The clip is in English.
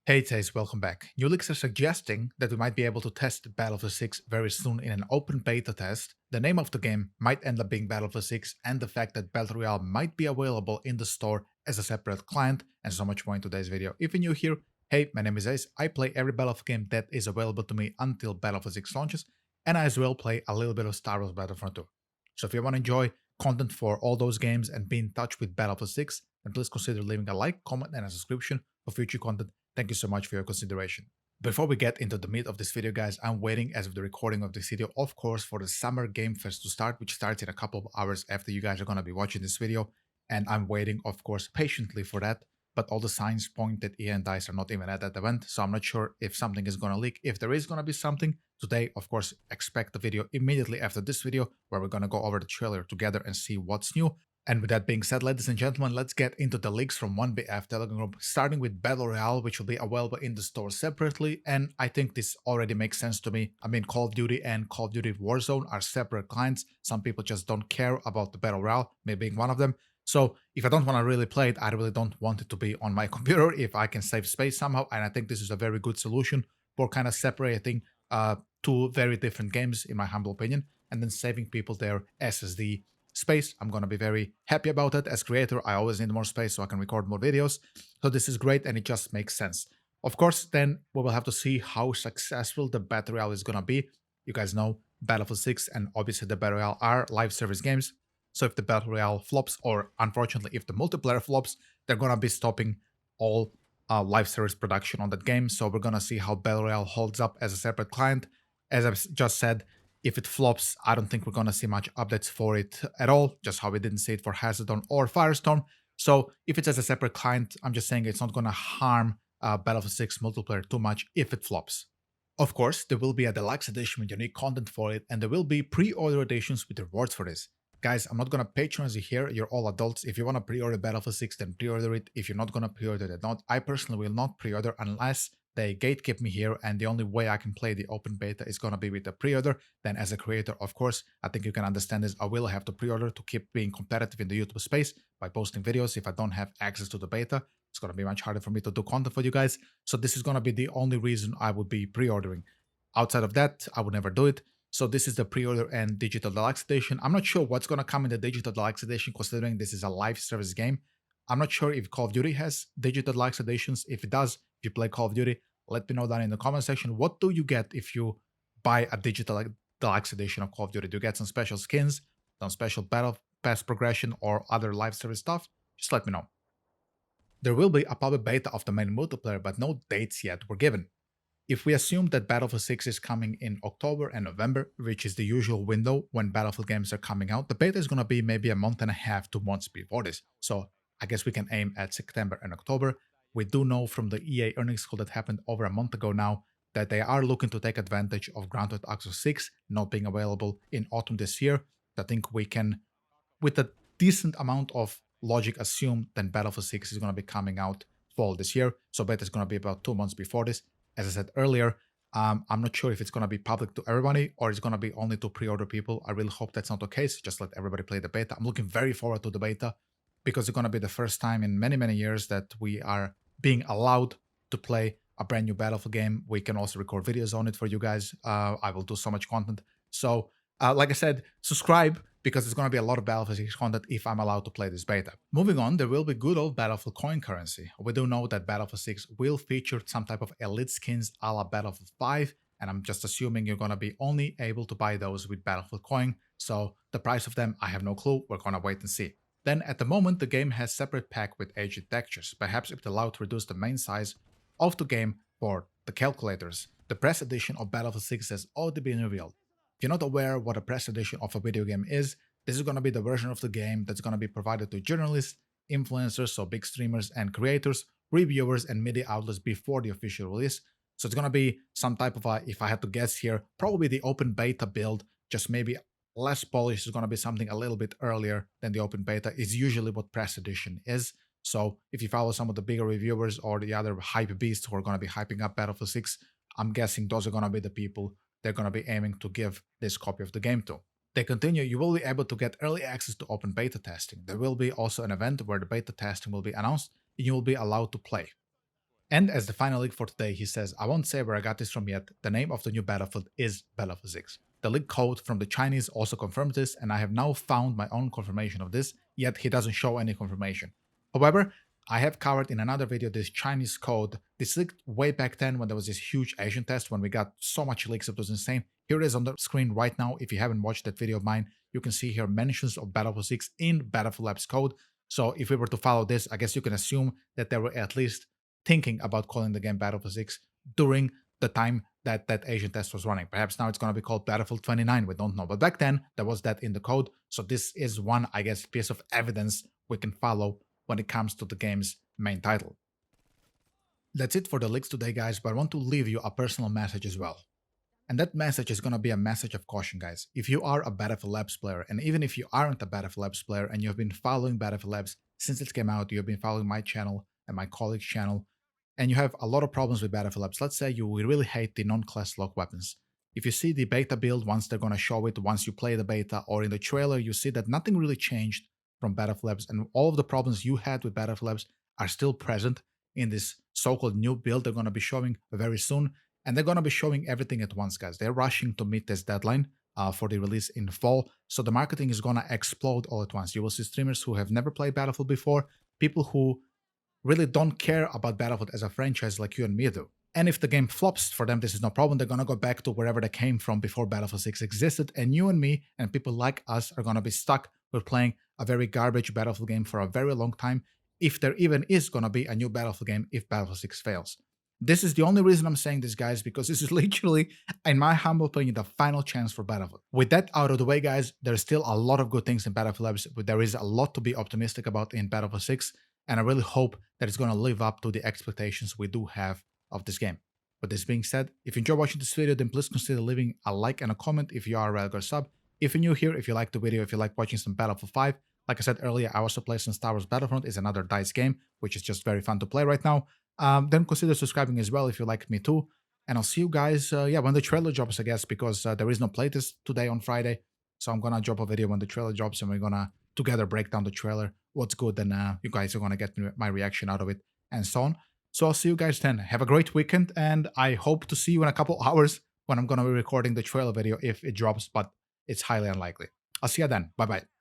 Hey Taze, welcome back. New leaks are suggesting that we might be able to test Battlefield 6 very soon in an open beta test. The name of the game might end up being Battlefield 6, and the fact that Battle Royale might be available in the store as a separate client, and so much more in today's video. If you're new here, hey, my name is Ace. I play every Battlefield game that is available to me until Battlefield 6 launches, and I as well play a little bit of Star Wars Battlefront 2. So if you want to enjoy content for all those games and be in touch with Battlefield 6, then please consider leaving a like, comment, and a subscription for future content. Thank you so much for your consideration. Before we get into the meat of this video, guys, I'm waiting as of the recording of this video, of course, for the Summer Game Fest to start, which starts in a couple of hours after you guys are going to be watching this video. And I'm waiting, of course, patiently for that. But all the signs point that EA and DICE are not even at that event, so I'm not sure if something is going to leak. If there is going to be something, today, of course, expect the video immediately after this video, where we're going to go over the trailer together and see what's new. And with that being said, ladies and gentlemen, let's get into the leaks from 1BF Telegram group, starting with Battle Royale, which will be available in the store separately. And I think this already makes sense to me. I mean, Call of Duty and Call of Duty Warzone are separate clients. Some people just don't care about the Battle Royale, me being one of them. So if I don't want to really play it, I really don't want it to be on my computer if I can save space somehow. And I think this is a very good solution for kind of separating two very different games, in my humble opinion, and then saving people their SSD space. I'm going to be very happy about it. As creator, I always need more space so I can record more videos. So this is great and it just makes sense. Of course, then we will have to see how successful the Battle Royale is going to be. You guys know Battlefield 6 and obviously the Battle Royale are live service games. So if the Battle Royale flops, or unfortunately if the multiplayer flops, they're going to be stopping all live service production on that game. So we're going to see how Battle Royale holds up as a separate client. As I've just said, if it flops, I don't think we're going to see much updates for it at all, just how we didn't see it for Hazardon or Firestorm. So if it's as a separate client, I'm just saying it's not going to harm Battlefield 6 multiplayer too much if it flops. Of course, there will be a deluxe edition with unique content for it, and there will be pre-order editions with rewards for this. Guys, I'm not going to patronize you here, you're all adults. If you want to pre-order Battlefield 6, then pre-order it. If you're not going to pre-order it, not. I personally will not pre-order unless they gatekeep me here, and the only way I can play the open beta is going to be with a pre-order. Then as a creator, of course, I think you can understand this, I will have to pre-order to keep being competitive in the YouTube space by posting videos. If I don't have access to the beta, it's going to be much harder for me to do content for you guys. So this is going to be the only reason I would be pre-ordering. Outside of that, I would never do it. So this is the pre-order and digital deluxe edition. I'm not sure what's going to come in the digital deluxe edition, considering this is a live service game. I'm not sure if Call of Duty has digital deluxe editions. If it does, if you play Call of Duty, let me know down in the comment section. What do you get if you buy a digital deluxe edition of Call of Duty? Do you get some special skins, some special battle pass progression, or other live service stuff? Just let me know. There will be a public beta of the main multiplayer, but no dates yet were given. If we assume that Battlefield 6 is coming in October and November, which is the usual window when Battlefield games are coming out, the beta is going to be maybe a month and a half, 2 months before this. So I guess we can aim at September and October. We do know from the EA earnings call that happened over a month ago now that they are looking to take advantage of Grand Theft Auto 6 not being available in autumn this year. I think we can, with a decent amount of logic, assume that Battlefield 6 is going to be coming out fall this year. So beta is going to be about 2 months before this. As I said earlier, I'm not sure if it's going to be public to everybody or it's going to be only to pre-order people. I really hope that's not the case. Just let everybody play the beta. I'm looking very forward to the beta because it's going to be the first time in many, many years that we are being allowed to play a brand new Battlefield game. We can also record videos on it for you guys. I will do so much content. So, like I said, subscribe because there's going to be a lot of Battlefield 6 content if I'm allowed to play this beta. Moving on, there will be good old Battlefield coin currency. We do know that Battlefield 6 will feature some type of elite skins a la Battlefield 5, and I'm just assuming you're going to be only able to buy those with Battlefield coin, so the price of them, I have no clue, we're going to wait and see. Then at the moment, the game has separate pack with aged textures. Perhaps if allowed to reduce the main size of the game for the calculators. The press edition of Battlefield 6 has already been revealed. If you're not aware what a press edition of a video game is, this is going to be the version of the game that's going to be provided to journalists, influencers, so big streamers and creators, reviewers, and media outlets before the official release. So it's going to be some type of a, if I had to guess here, probably the open beta build, just maybe less polished. Is going to be something a little bit earlier than the open beta is usually what press edition is. So if you follow some of the bigger reviewers or the other hype beasts who are going to be hyping up Battlefield 6, I'm guessing those are going to be the people they're going to be aiming to give this copy of the game to. They continue, you will be able to get early access to open beta testing. There will be also an event where the beta testing will be announced and you will be allowed to play. And as the final leak for today, he says, I won't say where I got this from yet. The name of the new Battlefield is Battlefield 6. The leak code from the Chinese also confirmed this, and I have now found my own confirmation of this, yet he doesn't show any confirmation. However, I have covered in another video this Chinese code. This leaked way back then when there was this huge Asian test when we got so much leaks, it was insane. Here it is on the screen right now. If you haven't watched that video of mine, you can see here mentions of Battlefield 6 in Battlefield Labs code. So if we were to follow this, I guess you can assume that they were at least thinking about calling the game Battlefield 6 during the time that that Asian test was running. Perhaps now it's going to be called Battlefield 29, we don't know. But back then, there was that in the code. So this is one, I guess, piece of evidence we can follow when it comes to the game's main title. That's it for the leaks today, guys, but I want to leave you a personal message as well. And that message is going to be a message of caution, guys. If you are a Battlefield Labs player, and even if you aren't a Battlefield Labs player and you've been following Battlefield Labs since it came out, you've been following my channel and my colleague's channel, and you have a lot of problems with Battlefield Labs. Let's say you really hate the non-class lock weapons. If you see the beta build, once they're going to show it, once you play the beta, or in the trailer, you see that nothing really changed from Battlefield Labs, and all of the problems you had with Battlefield Labs are still present in this so-called new build they're going to be showing very soon. And they're going to be showing everything at once, guys. They're rushing to meet this deadline for the release in fall. So the marketing is going to explode all at once. You will see streamers who have never played Battlefield before, people who really don't care about Battlefield as a franchise like you and me do. And if the game flops for them, this is no problem. They're going to go back to wherever they came from before Battlefield 6 existed. And you and me and people like us are going to be stuck with playing a very garbage Battlefield game for a very long time, if there even is going to be a new Battlefield game if Battlefield 6 fails. This is the only reason I'm saying this, guys, because this is literally, in my humble opinion, the final chance for Battlefield. With that out of the way, guys, there's still a lot of good things in Battlefield Labs, but there is a lot to be optimistic about in Battlefield 6, and I really hope that it's going to live up to the expectations we do have of this game. With this being said, if you enjoy watching this video, then please consider leaving a like and a comment if you are a regular sub. If you're new here, if you like the video, if you like watching some Battlefield 5, like I said earlier, I also play some Star Wars Battlefront, is another DICE game, which is just very fun to play right now. Then consider subscribing as well if you like me too. And I'll see you guys, when the trailer drops, I guess, because there is no playtest today on Friday. So I'm going to drop a video when the trailer drops and we're going to together break down the trailer, what's good, and you guys are going to get my reaction out of it and so on. So I'll see you guys then. Have a great weekend, and I hope to see you in a couple hours when I'm going to be recording the trailer video if it drops, but it's highly unlikely. I'll see you then. Bye-bye.